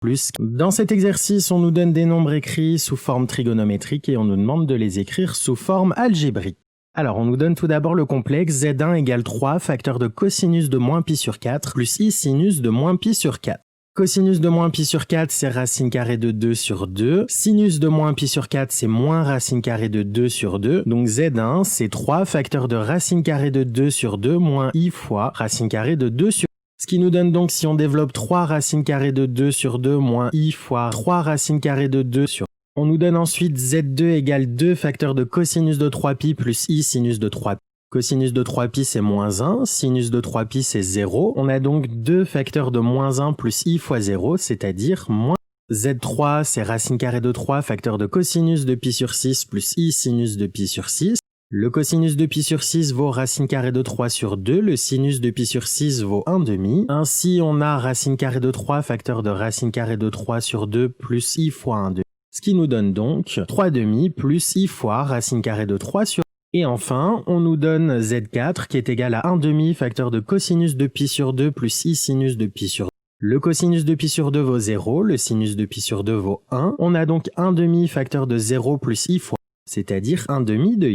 plus. Dans cet exercice, on nous donne des nombres écrits sous forme trigonométrique et on nous demande de les écrire sous forme algébrique. Alors, on nous donne tout d'abord le complexe Z1 égale 3 facteur de cosinus de moins pi sur 4 plus i sinus de moins pi sur 4. Cosinus de moins pi sur 4, c'est racine carrée de 2 sur 2. Sinus de moins pi sur 4, c'est moins racine carrée de 2 sur 2. Donc Z1, c'est 3 facteur de racine carrée de 2 sur 2 moins i fois racine carrée de 2 sur 2. Ce qui nous donne donc, si on développe 3 racines carrées de 2 sur 2 moins i fois 3 racines carrées de 2 sur 2. On nous donne ensuite Z2 égale 2 facteur de cosinus de 3pi plus i sinus de 3pi. Cosinus de 3pi c'est moins 1, sinus de 3pi c'est 0. On a donc 2 facteurs de moins 1 plus i fois 0, c'est-à-dire moins. Z3 c'est racine carrée de 3 facteur de cosinus de pi sur 6 plus i sinus de pi sur 6. Le cosinus de pi sur 6 vaut racine carrée de 3 sur 2, le sinus de pi sur 6 vaut 1 demi. Ainsi, on a racine carrée de 3 facteur de racine carrée de 3 sur 2 plus i fois 1 demi. Ce qui nous donne donc 3 demi plus i fois racine carrée de 3 sur 2. Et enfin, on nous donne Z4 qui est égal à 1 demi facteur de cosinus de pi sur 2 plus i sinus de pi sur 2. Le cosinus de pi sur 2 vaut 0, le sinus de pi sur 2 vaut 1. On a donc 1 demi facteur de 0 plus i fois, c'est-à-dire 1 demi de i.